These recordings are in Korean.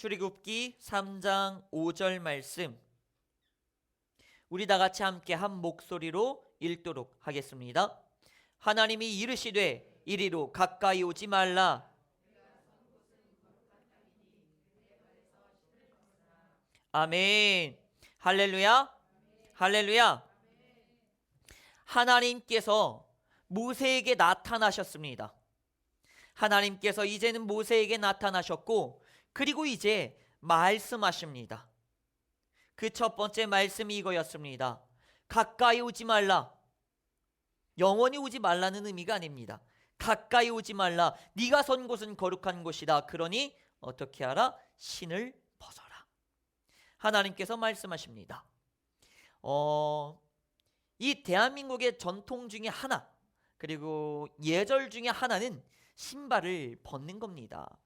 출애굽기 3장 5절 말씀, 우리 다 같이 함께 한 목소리로 읽도록 하겠습니다. 하나님이 이르시되 이리로 가까이 오지 말라. 아멘. 할렐루야. 할렐루야. 하나님께서 모세에게 나타나셨습니다. 하나님께서 이제는 모세에게 나타나셨고, 그리고 이제 말씀하십니다. 그 첫 번째 말씀이 이거였습니다. 가까이 오지 말라. 영원히 오지 말라는 의미가 아닙니다. 가까이 오지 말라. 네가 선 곳은 거룩한 곳이다. 그러니 어떻게 하라? 신을 벗어라. 하나님께서 말씀하십니다. 이 대한민국의 전통 중에 하나, 그리고 예절 중에 하나는 신발을 벗는 겁니다.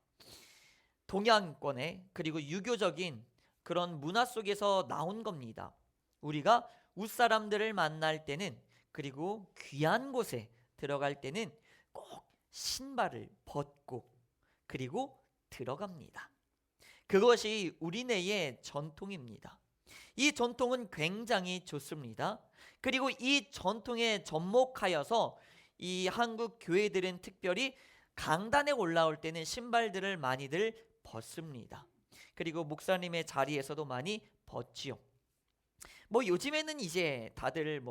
동양권의 그리고 유교적인 그런 문화 속에서 나온 겁니다. 우리가 웃사람들을 만날 때는, 그리고 귀한 곳에 들어갈 때는 꼭 신발을 벗고 그리고 들어갑니다. 그것이 우리네의 전통입니다. 이 전통은 굉장히 좋습니다. 그리고 이 전통에 접목하여서 이 한국 교회들은 특별히 강단에 올라올 때는 신발들을 많이들 벗습니다. 그리고 목사님의 자리에서도 많이 벗지요. 요즘에는 이제 다들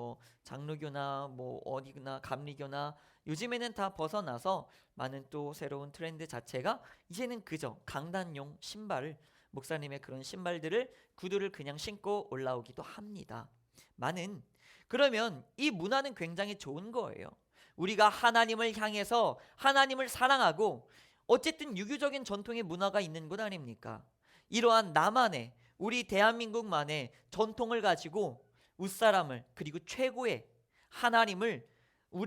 장로교나 어디나 감리교나 요즘에는 다 벗어나서 많은 또 새로운 트렌드 자체가 이제는 그저 강단용 신발을, 목사님의 그런 신발들을, 구두를 그냥 신고 올라오기도 합니다. 그러면 이 문화는 굉장히 좋은 거예요. 우리가 하나님을 향해서 하나님을 사랑하고, 어쨌든 유교적인 전통의 문화가 있는 것 아닙니까? 이러한 나만의, 우리 대한민국만의 전통을 가지고 웃사람을, 그리고 최고의 하나님을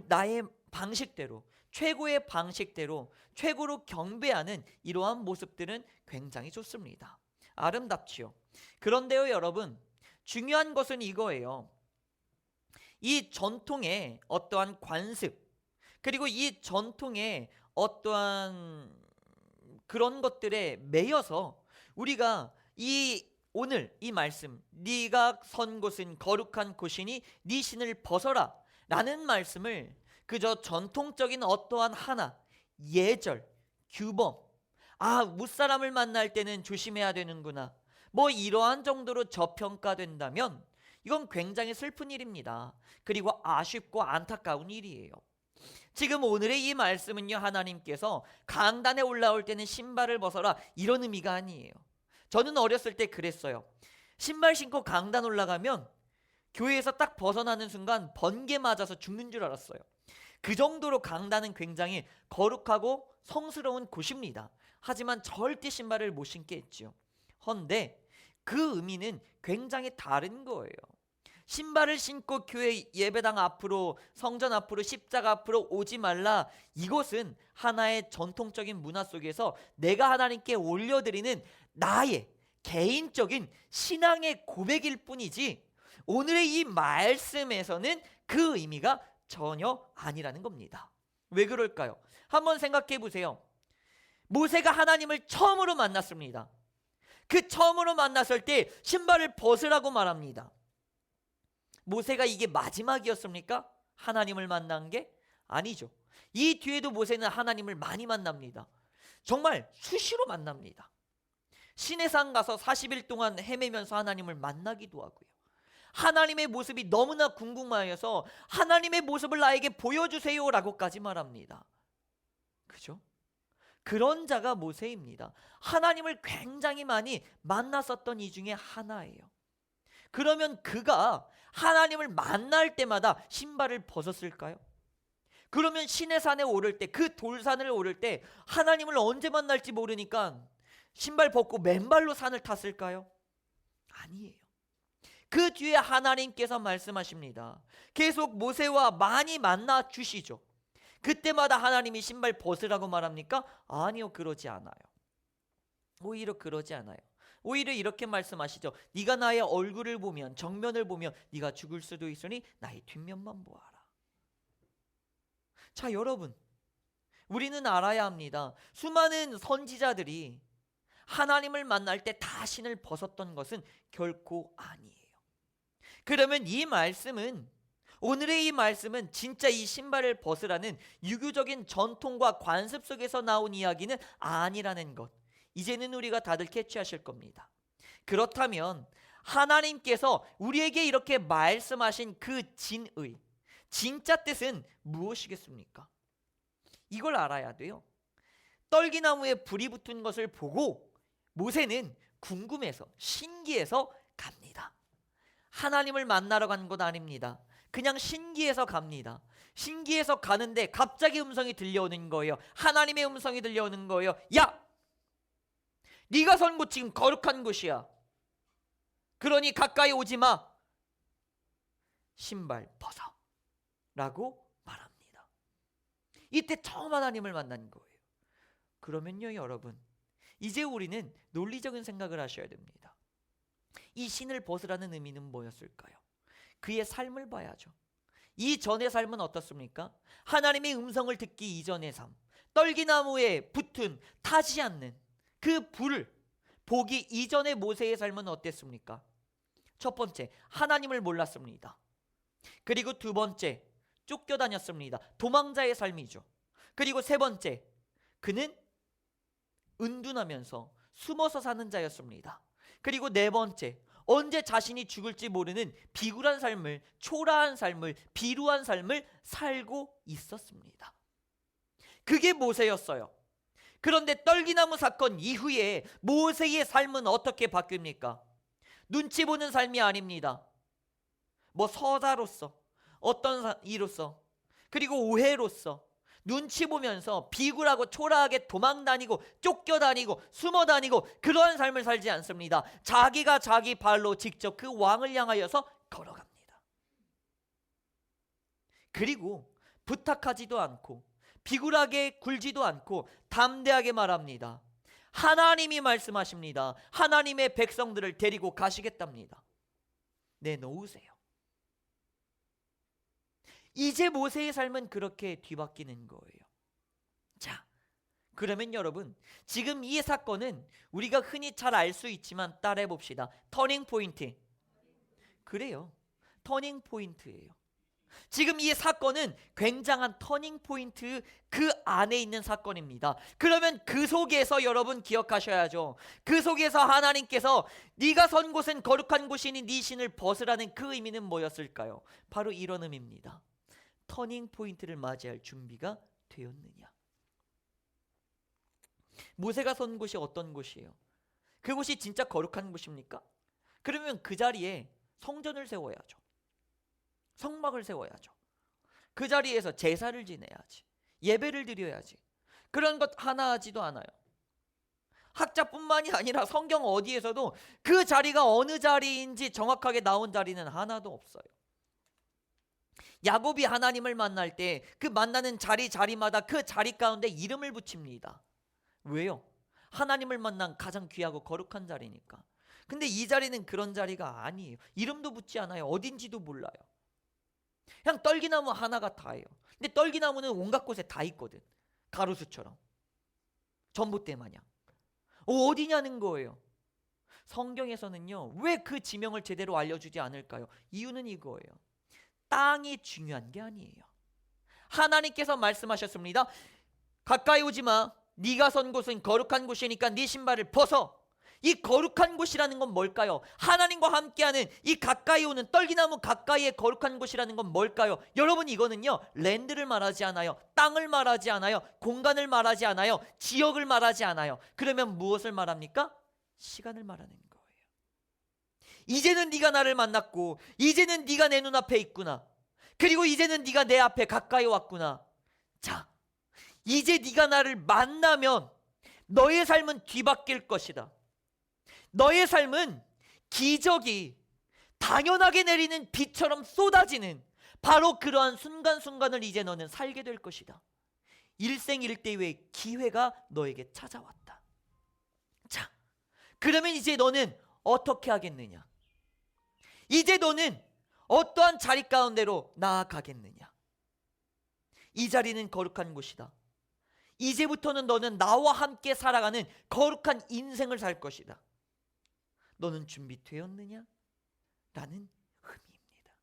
나의 방식대로, 최고의 방식대로, 최고로 경배하는 이러한 모습들은 굉장히 좋습니다. 아름답지요. 그런데요, 여러분, 중요한 것은 이거예요. 이 전통의 어떠한 관습, 그리고 이 전통의 어떠한 그런 것들에 매여서 우리가 오늘 이 말씀, 네가 선 곳은 거룩한 곳이니 네 신을 벗어라 라는 말씀을 그저 전통적인 어떠한 하나, 예절, 규범, 무사람을 만날 때는 조심해야 되는구나, 이러한 정도로 저평가된다면 이건 굉장히 슬픈 일입니다. 그리고 아쉽고 안타까운 일이에요. 지금 오늘의 이 말씀은요, 하나님께서 강단에 올라올 때는 신발을 벗어라 이런 의미가 아니에요. 저는 어렸을 때 그랬어요. 신발 신고 강단 올라가면 교회에서 딱 벗어나는 순간 번개 맞아서 죽는 줄 알았어요. 그 정도로 강단은 굉장히 거룩하고 성스러운 곳입니다. 하지만 절대 신발을 못 신게 했죠. 헌데 그 의미는 굉장히 다른 거예요. 신발을 신고 교회 예배당 앞으로, 성전 앞으로, 십자가 앞으로 오지 말라, 이것은 하나의 전통적인 문화 속에서 내가 하나님께 올려드리는 나의 개인적인 신앙의 고백일 뿐이지, 오늘의 이 말씀에서는 그 의미가 전혀 아니라는 겁니다. 왜 그럴까요? 한번 생각해 보세요. 모세가 하나님을 처음으로 만났습니다. 그 처음으로 만났을 때 신발을 벗으라고 말합니다. 모세가 이게 마지막이었습니까? 하나님을 만난 게? 아니죠. 이 뒤에도 모세는 하나님을 많이 만납니다. 정말 수시로 만납니다. 시내산 가서 40일 동안 헤매면서 하나님을 만나기도 하고요. 하나님의 모습이 너무나 궁금하여서 하나님의 모습을 나에게 보여주세요 라고까지 말합니다. 그죠? 그런 자가 모세입니다. 하나님을 굉장히 많이 만났었던 이 중에 하나예요. 그러면 그가 하나님을 만날 때마다 신발을 벗었을까요? 그러면 시내산에 오를 때, 그 돌산을 오를 때 하나님을 언제 만날지 모르니까 신발 벗고 맨발로 산을 탔을까요? 아니에요. 그 뒤에 하나님께서 말씀하십니다. 계속 모세와 많이 만나 주시죠. 그때마다 하나님이 신발 벗으라고 말합니까? 아니요, 그러지 않아요. 오히려 그러지 않아요. 오히려 이렇게 말씀하시죠. 네가 나의 얼굴을 보면, 정면을 보면 네가 죽을 수도 있으니 나의 뒷면만 보아라. 자, 여러분, 우리는 알아야 합니다. 수많은 선지자들이 하나님을 만날 때 다 신을 벗었던 것은 결코 아니에요. 그러면 이 말씀은, 오늘의 이 말씀은 진짜 이 신발을 벗으라는 유교적인 전통과 관습 속에서 나온 이야기는 아니라는 것, 이제는 우리가 다들 캐치하실 겁니다. 그렇다면 하나님께서 우리에게 이렇게 말씀하신 그 진의, 진짜 뜻은 무엇이겠습니까? 이걸 알아야 돼요. 떨기나무에 불이 붙은 것을 보고 모세는 궁금해서, 신기해서 갑니다. 하나님을 만나러 간 것 아닙니다. 그냥 신기해서 갑니다. 신기해서 가는데 갑자기 음성이 들려오는 거예요. 하나님의 음성이 들려오는 거예요. 야! 네가 선 곳 지금 거룩한 곳이야. 그러니 가까이 오지 마. 신발 벗어 라고 말합니다. 이때 처음 하나님을 만난 거예요. 그러면요 여러분, 이제 우리는 논리적인 생각을 하셔야 됩니다. 이 신을 벗으라는 의미는 뭐였을까요? 그의 삶을 봐야죠. 이전의 삶은 어떻습니까? 하나님의 음성을 듣기 이전의 삶, 떨기나무에 붙은 타지 않는 그 불을 보기 이전의 모세의 삶은 어땠습니까? 첫 번째, 하나님을 몰랐습니다. 그리고 두 번째, 쫓겨다녔습니다. 도망자의 삶이죠. 그리고 세 번째, 그는 은둔하면서 숨어서 사는 자였습니다. 그리고 네 번째, 언제 자신이 죽을지 모르는 비굴한 삶을, 초라한 삶을, 비루한 삶을 살고 있었습니다. 그게 모세였어요. 그런데 떨기나무 사건 이후에 모세의 삶은 어떻게 바뀝니까? 눈치 보는 삶이 아닙니다. 뭐 서자로서, 어떤 이로서, 그리고 오해로서 눈치 보면서 비굴하고 초라하게 도망다니고 쫓겨다니고 숨어다니고 그러한 삶을 살지 않습니다. 자기가 자기 발로 직접 그 왕을 향하여서 걸어갑니다. 그리고 부탁하지도 않고 비굴하게 굴지도 않고 담대하게 말합니다. 하나님이 말씀하십니다. 하나님의 백성들을 데리고 가시겠답니다. 내놓으세요. 이제 모세의 삶은 그렇게 뒤바뀌는 거예요. 자, 그러면 여러분, 지금 이 사건은 우리가 흔히 잘 알 수 있지만 따라해 봅시다. 터닝 포인트. 그래요. 터닝 포인트예요. 지금 이 사건은 굉장한 터닝 포인트 그 안에 있는 사건입니다. 그러면 그 속에서 여러분 기억하셔야죠. 그 속에서 하나님께서 네가 선 곳은 거룩한 곳이니 네 신을 벗으라는 그 의미는 뭐였을까요? 바로 이런 의미입니다. 터닝 포인트를 맞이할 준비가 되었느냐. 모세가 선 곳이 어떤 곳이에요? 그곳이 진짜 거룩한 곳입니까? 그러면 그 자리에 성전을 세워야죠. 성막을 세워야죠. 그 자리에서 제사를 지내야지. 예배를 드려야지. 그런 것 하나 하지도 않아요. 학자뿐만이 아니라 성경 어디에서도 그 자리가 어느 자리인지 정확하게 나온 자리는 하나도 없어요. 야곱이 하나님을 만날 때 그 만나는 자리마다 그 자리 가운데 이름을 붙입니다. 왜요? 하나님을 만난 가장 귀하고 거룩한 자리니까. 근데 이 자리는 그런 자리가 아니에요. 이름도 붙지 않아요. 어딘지도 몰라요. 그냥 떨기나무 하나가 다예요. 근데 떨기나무는 온갖 곳에 다 있거든. 가로수처럼. 전봇대 마냥. 어디냐는 거예요. 성경에서는요, 왜 그 지명을 제대로 알려주지 않을까요? 이유는 이거예요. 땅이 중요한 게 아니에요. 하나님께서 말씀하셨습니다. 가까이 오지 마. 네가 선 곳은 거룩한 곳이니까 네 신발을 벗어. 이 거룩한 곳이라는 건 뭘까요? 하나님과 함께하는 이 가까이 오는 떨기나무 가까이의 거룩한 곳이라는 건 뭘까요? 여러분, 이거는요, 랜드를 말하지 않아요. 땅을 말하지 않아요. 공간을 말하지 않아요. 지역을 말하지 않아요. 그러면 무엇을 말합니까? 시간을 말하는 거예요. 이제는 네가 나를 만났고, 이제는 네가 내 눈앞에 있구나. 그리고 이제는 네가 내 앞에 가까이 왔구나. 자, 이제 네가 나를 만나면 너의 삶은 뒤바뀔 것이다. 너의 삶은 기적이 당연하게 내리는 비처럼 쏟아지는 바로 그러한 순간순간을 이제 너는 살게 될 것이다. 일생일대의 기회가 너에게 찾아왔다. 자, 그러면 이제 너는 어떻게 하겠느냐? 이제 너는 어떠한 자리 가운데로 나아가겠느냐? 이 자리는 거룩한 곳이다. 이제부터는 너는 나와 함께 살아가는 거룩한 인생을 살 것이다. 너는 준비되었느냐? 라는 의미입니다.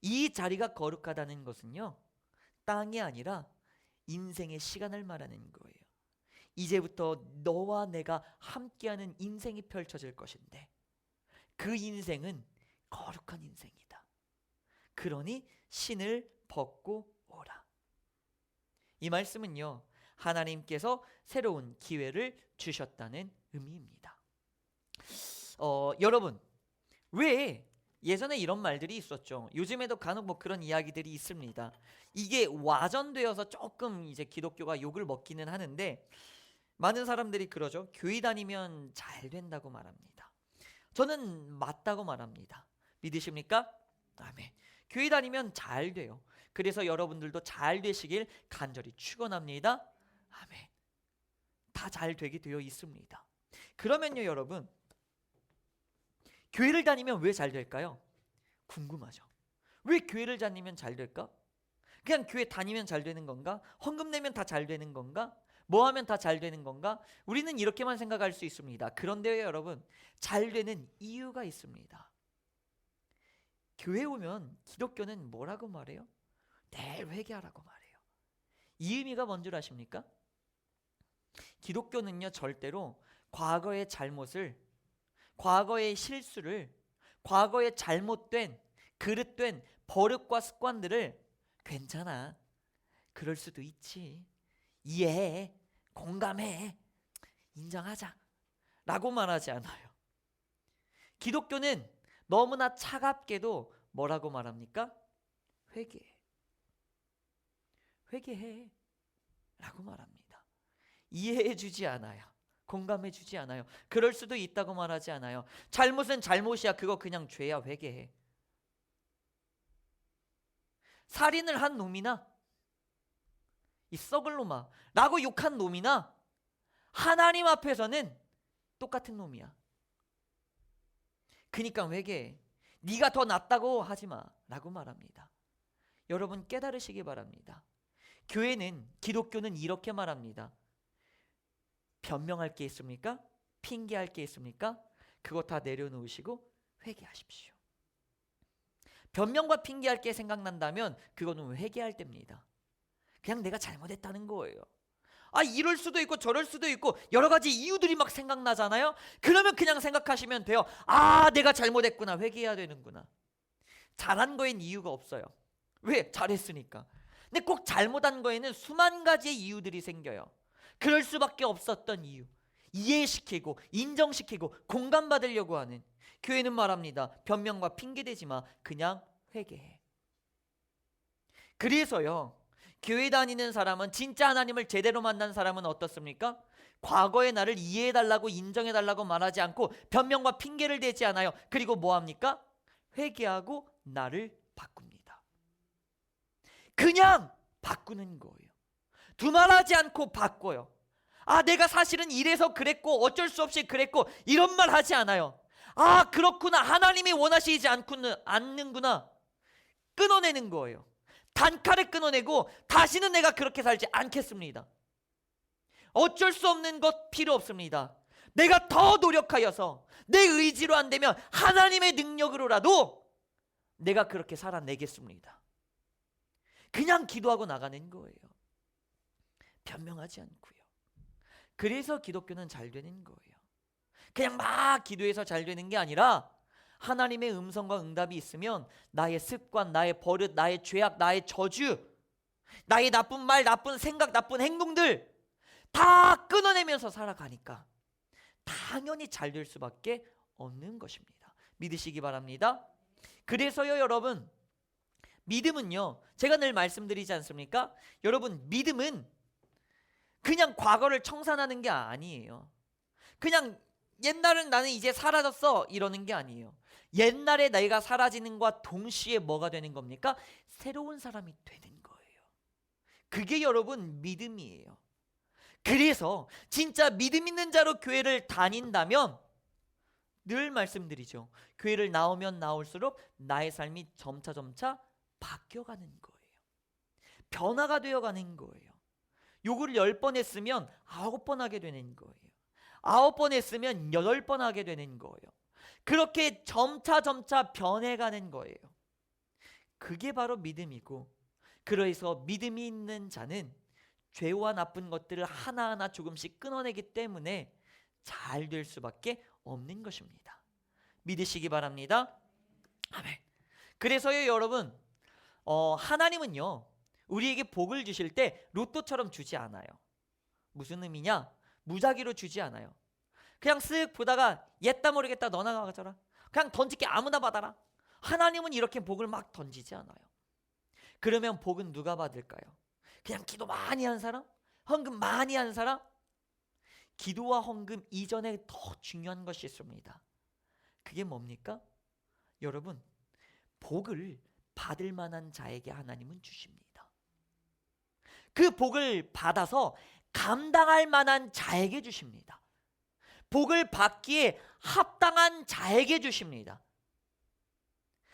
이 자리가 거룩하다는 것은요, 땅이 아니라 인생의 시간을 말하는 거예요. 이제부터 너와 내가 함께하는 인생이 펼쳐질 것인데 그 인생은 거룩한 인생이다. 그러니 신을 벗고 오라. 이 말씀은요, 하나님께서 새로운 기회를 주셨다는 의미입니다. 여러분, 왜 예전에 이런 말들이 있었죠? 요즘에도 간혹 뭐 그런 이야기들이 있습니다. 이게 와전되어서 조금 이제 기독교가 욕을 먹기는 하는데, 많은 사람들이 그러죠. 교회 다니면 잘 된다고 말합니다. 저는 맞다고 말합니다. 믿으십니까? 아멘. 교회 다니면 잘 돼요. 그래서 여러분들도 잘 되시길 간절히 축원합니다. 아멘. 다 잘 되게 되어 있습니다. 그러면요, 여러분, 교회를 다니면 왜 잘 될까요? 궁금하죠. 왜 교회를 다니면 잘 될까? 그냥 교회 다니면 잘 되는 건가? 헌금 내면 다 잘 되는 건가? 뭐 하면 다 잘 되는 건가? 우리는 이렇게만 생각할 수 있습니다. 그런데요, 여러분, 잘 되는 이유가 있습니다. 교회 오면 기독교는 뭐라고 말해요? 늘 회개하라고 말해요. 이 의미가 뭔 줄 아십니까? 기독교는요, 절대로 과거의 잘못을, 과거의 실수를, 과거의 잘못된 그릇된 버릇과 습관들을 괜찮아, 그럴 수도 있지, 이해해, 공감해, 인정하자 라고 말하지 않아요. 기독교는 너무나 차갑게도 뭐라고 말합니까? 회개해 라고 말합니다. 이해해 주지 않아요. 공감해 주지 않아요. 그럴 수도 있다고 말하지 않아요. 잘못은 잘못이야, 그거 그냥 죄야, 회개해. 살인을 한 놈이나 이 썩을 놈아 라고 욕한 놈이나 하나님 앞에서는 똑같은 놈이야. 그러니까 회개해. 네가 더 낫다고 하지마 라고 말합니다. 여러분, 깨달으시기 바랍니다. 교회는, 기독교는 이렇게 말합니다. 변명할 게 있습니까? 핑계할 게 있습니까? 그거 다 내려놓으시고 회개하십시오. 변명과 핑계할 게 생각난다면 그거는 회개할 때입니다. 그냥 내가 잘못했다는 거예요. 이럴 수도 있고 저럴 수도 있고 여러 가지 이유들이 막 생각나잖아요. 그러면 그냥 생각하시면 돼요. 내가 잘못했구나, 회개해야 되는구나. 잘한 거엔 이유가 없어요. 왜? 잘했으니까. 근데 꼭 잘못한 거에는 수만 가지의 이유들이 생겨요. 그럴 수밖에 없었던 이유, 이해시키고 인정시키고 공감받으려고 하는. 교회는 말합니다. 변명과 핑계대지 마, 그냥 회개해. 그래서요, 교회 다니는 사람은, 진짜 하나님을 제대로 만난 사람은 어떻습니까? 과거의 나를 이해해달라고 인정해달라고 말하지 않고 변명과 핑계를 대지 않아요. 그리고 뭐합니까? 회개하고 나를 바꿉니다. 그냥 바꾸는 거예요. 두말하지 않고 바꿔요. 내가 사실은 이래서 그랬고 어쩔 수 없이 그랬고 이런 말 하지 않아요. 그렇구나, 하나님이 원하시지 않는구나, 끊어내는 거예요. 단칼에 끊어내고 다시는 내가 그렇게 살지 않겠습니다. 어쩔 수 없는 것 필요 없습니다. 내가 더 노력하여서 내 의지로 안 되면 하나님의 능력으로라도 내가 그렇게 살아내겠습니다. 그냥 기도하고 나가는 거예요. 변명하지 않고요. 그래서 기독교는 잘 되는 거예요. 그냥 막 기도해서 잘 되는 게 아니라 하나님의 음성과 응답이 있으면 나의 습관, 나의 버릇, 나의 죄악, 나의 저주, 나의 나쁜 말, 나쁜 생각, 나쁜 행동들 다 끊어내면서 살아가니까 당연히 잘 될 수밖에 없는 것입니다. 믿으시기 바랍니다. 그래서요, 여러분, 믿음은요, 제가 늘 말씀드리지 않습니까? 여러분, 믿음은 그냥 과거를 청산하는 게 아니에요. 그냥 옛날은 나는 이제 사라졌어 이러는 게 아니에요. 옛날에 내가 사라지는 것과 동시에 뭐가 되는 겁니까? 새로운 사람이 되는 거예요. 그게 여러분 믿음이에요. 그래서 진짜 믿음 있는 자로 교회를 다닌다면 늘 말씀드리죠. 교회를 나오면 나올수록 나의 삶이 점차 바뀌어가는 거예요. 변화가 되어가는 거예요. 요구를 10번 했으면 9번 하게 되는 거예요. 9번 했으면 8번 하게 되는 거예요. 그렇게 점차 변해가는 거예요. 그게 바로 믿음이고, 그래서 믿음이 있는 자는 죄와 나쁜 것들을 하나하나 조금씩 끊어내기 때문에 잘 될 수밖에 없는 것입니다. 믿으시기 바랍니다. 아멘. 그래서요 여러분, 하나님은요 우리에게 복을 주실 때 로또처럼 주지 않아요. 무슨 의미냐? 무작위로 주지 않아요. 그냥 쓱 보다가 옛다 모르겠다 너나 가져라, 그냥 던질게 아무나 받아라. 하나님은 이렇게 복을 막 던지지 않아요. 그러면 복은 누가 받을까요? 그냥 기도 많이 한 사람? 헌금 많이 한 사람? 기도와 헌금 이전에 더 중요한 것이 있습니다. 그게 뭡니까? 여러분, 복을 받을 만한 자에게 하나님은 주십니다. 그 복을 받아서 감당할 만한 자에게 주십니다. 복을 받기에 합당한 자에게 주십니다.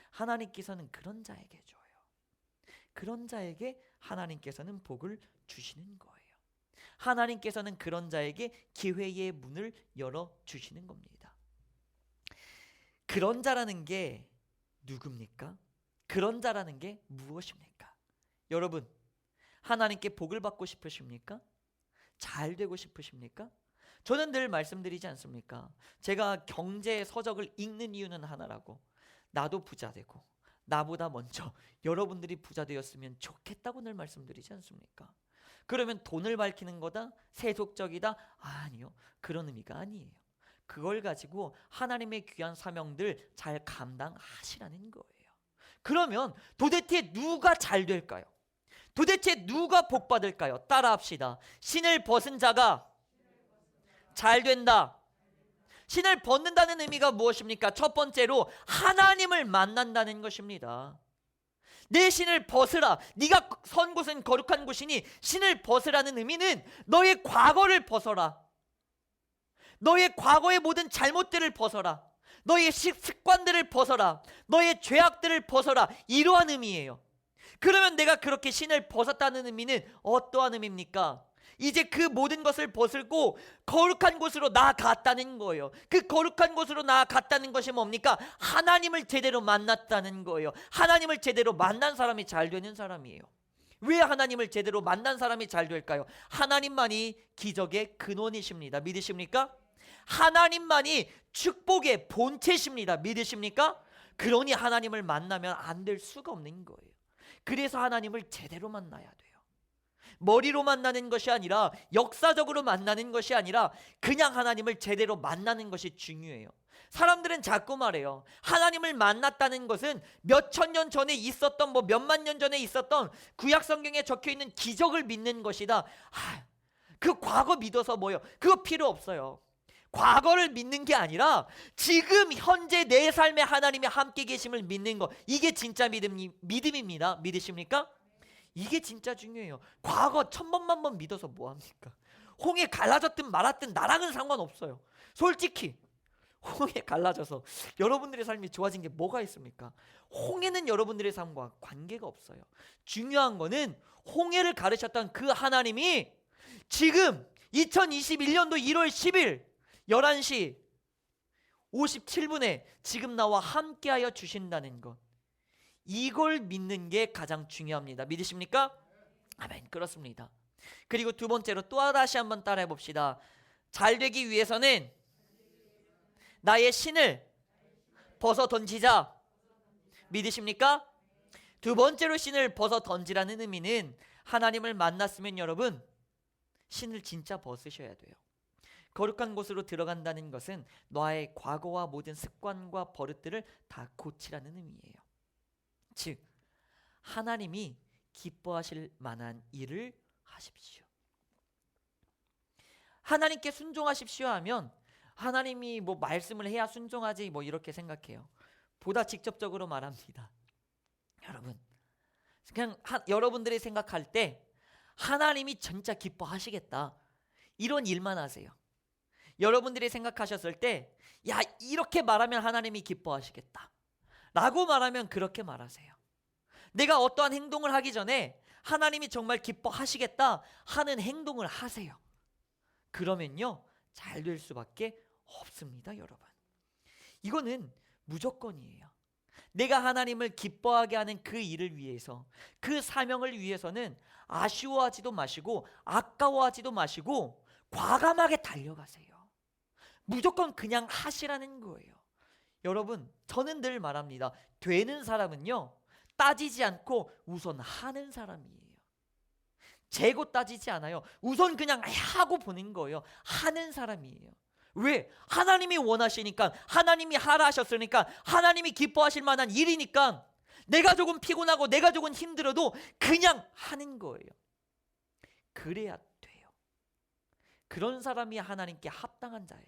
하나님께서는 그런 자에게 줘요. 그런 자에게 하나님께서는 복을 주시는 거예요. 하나님께서는 그런 자에게 기회의 문을 열어주시는 겁니다. 그런 자라는 게 누굽니까? 그런 자라는 게 무엇입니까? 여러분, 하나님께 복을 받고 싶으십니까? 잘 되고 싶으십니까? 저는 늘 말씀드리지 않습니까? 제가 경제 서적을 읽는 이유는 하나라고. 나도 부자 되고 나보다 먼저 여러분들이 부자 되었으면 좋겠다고 늘 말씀드리지 않습니까? 그러면 돈을 밝히는 거다? 세속적이다? 아니요, 그런 의미가 아니에요. 그걸 가지고 하나님의 귀한 사명들 잘 감당하시라는 거예요. 그러면 도대체 누가 잘 될까요? 도대체 누가 복 받을까요? 따라합시다. 신을 벗은 자가 잘 된다. 신을 벗는다는 의미가 무엇입니까? 첫 번째로 하나님을 만난다는 것입니다. 내 신을 벗으라. 네가 선 곳은 거룩한 곳이니 신을 벗으라는 의미는 너의 과거를 벗어라. 너의 과거의 모든 잘못들을 벗어라. 너의 습관들을 벗어라. 너의 죄악들을 벗어라. 이러한 의미예요. 그러면 내가 그렇게 신을 벗었다는 의미는 어떠한 의미입니까? 이제 그 모든 것을 벗고 거룩한 곳으로 나아갔다는 거예요. 그 거룩한 곳으로 나아갔다는 것이 뭡니까? 하나님을 제대로 만났다는 거예요. 하나님을 제대로 만난 사람이 잘 되는 사람이에요. 왜 하나님을 제대로 만난 사람이 잘 될까요? 하나님만이 기적의 근원이십니다. 믿으십니까? 하나님만이 축복의 본체십니다. 믿으십니까? 그러니 하나님을 만나면 안 될 수가 없는 거예요. 그래서 하나님을 제대로 만나야 돼요. 머리로 만나는 것이 아니라, 역사적으로 만나는 것이 아니라 그냥 하나님을 제대로 만나는 것이 중요해요. 사람들은 자꾸 말해요. 하나님을 만났다는 것은 몇천 년 전에 있었던, 몇만 년 전에 있었던 구약 성경에 적혀 있는 기적을 믿는 것이다. 그 과거 믿어서 뭐요? 그거 필요 없어요. 과거를 믿는 게 아니라 지금 현재 내 삶에 하나님이 함께 계심을 믿는 것, 이게 진짜 믿음입니다. 믿으십니까? 이게 진짜 중요해요. 과거 1000번만 번 믿어서 뭐합니까? 홍해 갈라졌든 말았든 나랑은 상관없어요. 솔직히 홍해 갈라져서 여러분들의 삶이 좋아진 게 뭐가 있습니까? 홍해는 여러분들의 삶과 관계가 없어요. 중요한 거는 홍해를 가르쳤던 그 하나님이 지금 2021년도 1월 10일 11시 57분에 지금 나와 함께하여 주신다는 것, 이걸 믿는 게 가장 중요합니다. 믿으십니까? 아멘. 그렇습니다. 그리고 두 번째로 또 다시 한번 따라해 봅시다. 잘 되기 위해서는 나의 신을 벗어 던지자. 믿으십니까? 두 번째로 신을 벗어 던지라는 의미는, 하나님을 만났으면 여러분 신을 진짜 벗으셔야 돼요. 거룩한 곳으로 들어간다는 것은 너의 과거와 모든 습관과 버릇들을 다 고치라는 의미예요. 즉, 하나님이 기뻐하실 만한 일을 하십시오. 하나님께 순종하십시오 하면 하나님이 말씀을 해야 순종하지 이렇게 생각해요. 보다 직접적으로 말합니다. 여러분, 그냥 여러분들이 생각할 때 하나님이 진짜 기뻐하시겠다, 이런 일만 하세요. 여러분들이 생각하셨을 때 이렇게 말하면 하나님이 기뻐하시겠다 라고 말하면 그렇게 말하세요. 내가 어떠한 행동을 하기 전에 하나님이 정말 기뻐하시겠다 하는 행동을 하세요. 그러면요 잘 될 수밖에 없습니다. 여러분, 이거는 무조건이에요. 내가 하나님을 기뻐하게 하는 그 일을 위해서, 그 사명을 위해서는 아쉬워하지도 마시고 아까워하지도 마시고 과감하게 달려가세요. 무조건 그냥 하시라는 거예요. 여러분, 저는 늘 말합니다. 되는 사람은요 따지지 않고 우선 하는 사람이에요. 재고 따지지 않아요. 우선 그냥 하고 보는 거예요. 하는 사람이에요. 왜? 하나님이 원하시니까, 하나님이 하라 하셨으니까, 하나님이 기뻐하실 만한 일이니까 내가 조금 피곤하고 내가 조금 힘들어도 그냥 하는 거예요. 그래야 돼요. 그런 사람이 하나님께 합당한 자예요.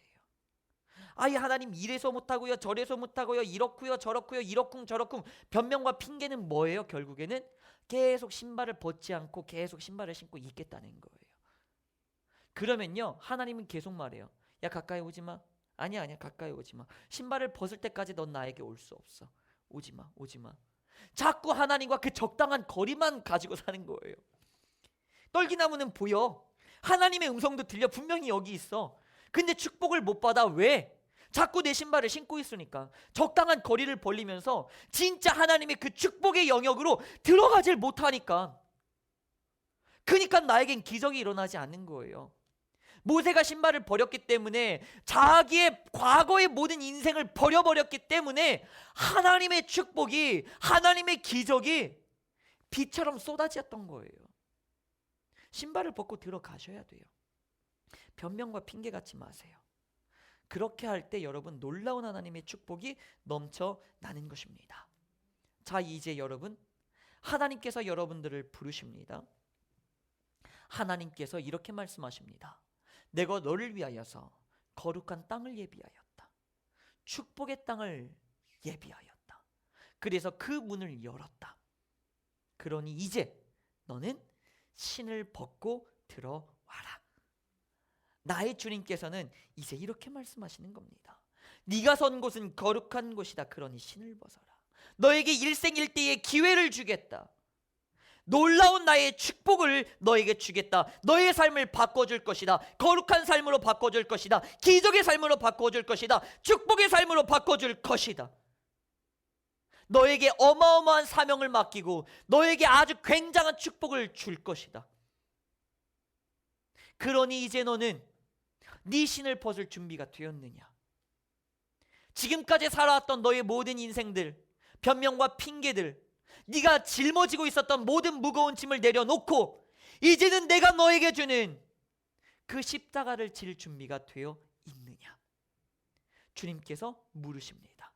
아예 하나님 이래서 못하고요, 저래서 못하고요, 이렇고요, 저렇고요, 이렇쿵 저렇쿵 변명과 핑계는 뭐예요? 결국에는 계속 신발을 벗지 않고 계속 신발을 신고 있겠다는 거예요. 그러면요 하나님은 계속 말해요. 야, 가까이 오지 마. 아니야, 가까이 오지 마. 신발을 벗을 때까지 넌 나에게 올 수 없어. 오지 마, 오지 마. 자꾸 하나님과 그 적당한 거리만 가지고 사는 거예요. 떨기나무는 보여. 하나님의 음성도 들려. 분명히 여기 있어. 근데 축복을 못 받아. 왜? 자꾸 내 신발을 신고 있으니까. 적당한 거리를 벌리면서 진짜 하나님의 그 축복의 영역으로 들어가질 못하니까. 그러니까 나에겐 기적이 일어나지 않는 거예요. 모세가 신발을 버렸기 때문에, 자기의 과거의 모든 인생을 버려버렸기 때문에 하나님의 축복이, 하나님의 기적이 비처럼 쏟아졌던 거예요. 신발을 벗고 들어가셔야 돼요. 변명과 핑계 갖지 마세요. 그렇게 할 때 여러분 놀라운 하나님의 축복이 넘쳐나는 것입니다. 자, 이제 여러분, 하나님께서 여러분들을 부르십니다. 하나님께서 이렇게 말씀하십니다. 내가 너를 위하여서 거룩한 땅을 예비하였다. 축복의 땅을 예비하였다. 그래서 그 문을 열었다. 그러니 이제 너는 신을 벗고 들어와라. 나의 주님께서는 이제 이렇게 말씀하시는 겁니다. 네가 선 곳은 거룩한 곳이다. 그러니 신을 벗어라. 너에게 일생일대의 기회를 주겠다. 놀라운 나의 축복을 너에게 주겠다. 너의 삶을 바꿔줄 것이다. 거룩한 삶으로 바꿔줄 것이다. 기적의 삶으로 바꿔줄 것이다. 축복의 삶으로 바꿔줄 것이다. 너에게 어마어마한 사명을 맡기고 너에게 아주 굉장한 축복을 줄 것이다. 그러니 이제 너는 네 신을 벗을 준비가 되었느냐? 지금까지 살아왔던 너의 모든 인생들, 변명과 핑계들, 네가 짊어지고 있었던 모든 무거운 짐을 내려놓고 이제는 내가 너에게 주는 그 십자가를 질 준비가 되어 있느냐? 주님께서 물으십니다.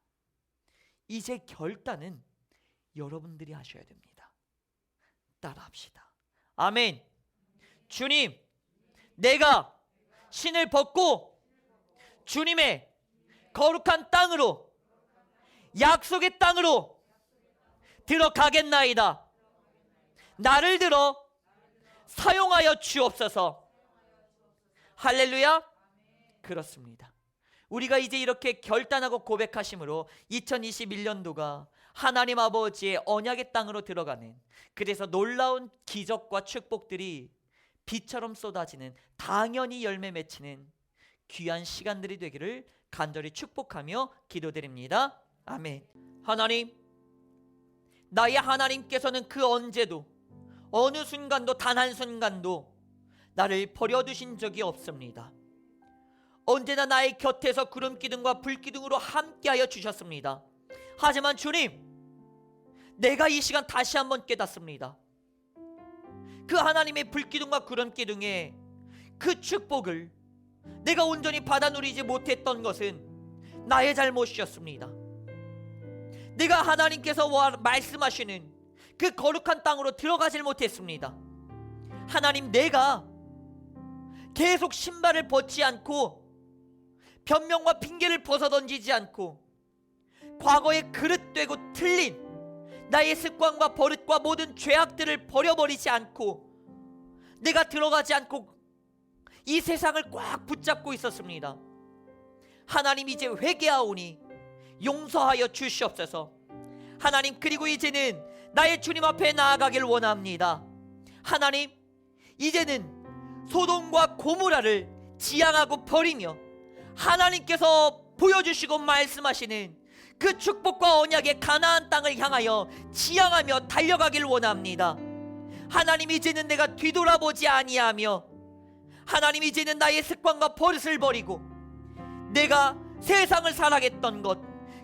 이제 결단은 여러분들이 하셔야 됩니다. 따라합시다. 아멘. 주님, 내가 신을 벗고 주님의 거룩한 땅으로, 약속의 땅으로 들어가겠나이다. 나를 들어 사용하여 주옵소서. 할렐루야. 그렇습니다. 우리가 이제 이렇게 결단하고 고백하심으로 2021년도가 하나님 아버지의 언약의 땅으로 들어가는, 그래서 놀라운 기적과 축복들이 비처럼 쏟아지는, 당연히 열매 맺히는 귀한 시간들이 되기를 간절히 축복하며 기도드립니다. 아멘. 하나님, 나의 하나님께서는 그 언제도, 어느 순간도, 단 한순간도 나를 버려두신 적이 없습니다. 언제나 나의 곁에서 구름기둥과 불기둥으로 함께하여 주셨습니다. 하지만 주님, 내가 이 시간 다시 한번 깨닫습니다. 그 하나님의 불기둥과 구름기둥의 그 축복을 내가 온전히 받아 누리지 못했던 것은 나의 잘못이었습니다. 내가 하나님께서 말씀하시는 그 거룩한 땅으로 들어가질 못했습니다. 하나님, 내가 계속 신발을 벗지 않고 변명과 핑계를 벗어던지지 않고 과거에 그릇되고 틀린 나의 습관과 버릇과 모든 죄악들을 버려버리지 않고 내가 들어가지 않고 이 세상을 꽉 붙잡고 있었습니다. 하나님, 이제 회개하오니 용서하여 주시옵소서. 하나님, 그리고 이제는 나의 주님 앞에 나아가길 원합니다. 하나님, 이제는 소돔과 고모라를 지향하고 버리며 하나님께서 보여주시고 말씀하시는 그 축복과 언약의 가나안 땅을 향하여 지향하며 달려가길 원합니다. 하나님, 이제는 내가 뒤돌아보지 아니하며, 하나님, 이제는 나의 습관과 버릇을 버리고 내가 세상을 살아갔던 것,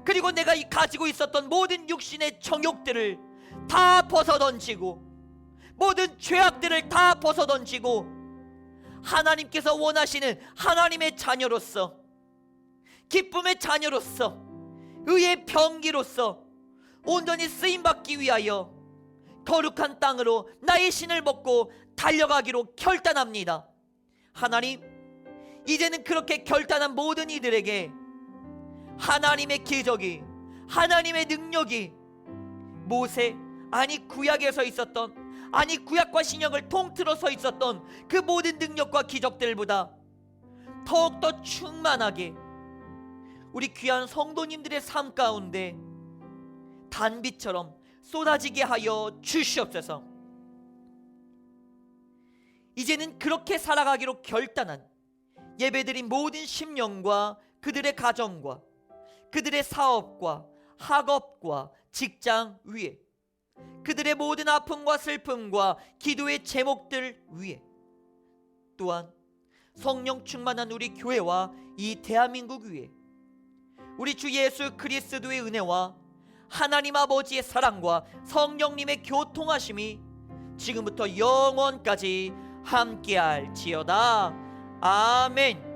그리고 내가 가지고 있었던 모든 육신의 정욕들을 다 벗어던지고, 모든 죄악들을 다 벗어던지고, 하나님께서 원하시는 하나님의 자녀로서, 기쁨의 자녀로서, 의의 병기로서 온전히 쓰임받기 위하여 거룩한 땅으로 나의 신을 벗고 달려가기로 결단합니다. 하나님, 이제는 그렇게 결단한 모든 이들에게 하나님의 기적이, 하나님의 능력이 모세, 아니 구약에서 있었던, 아니 구약과 신약을 통틀어 서 있었던 그 모든 능력과 기적들보다 더욱더 충만하게 우리 귀한 성도님들의 삶 가운데 단비처럼 쏟아지게 하여 주시옵소서. 이제는 그렇게 살아가기로 결단한 예배드린 모든 심령과 그들의 가정과 그들의 사업과 학업과 직장 위에, 그들의 모든 아픔과 슬픔과 기도의 제목들 위에, 또한 성령 충만한 우리 교회와 이 대한민국 위에 우리 주 예수 그리스도의 은혜와 하나님 아버지의 사랑과 성령님의 교통하심이 지금부터 영원까지 함께할지어다. 아멘.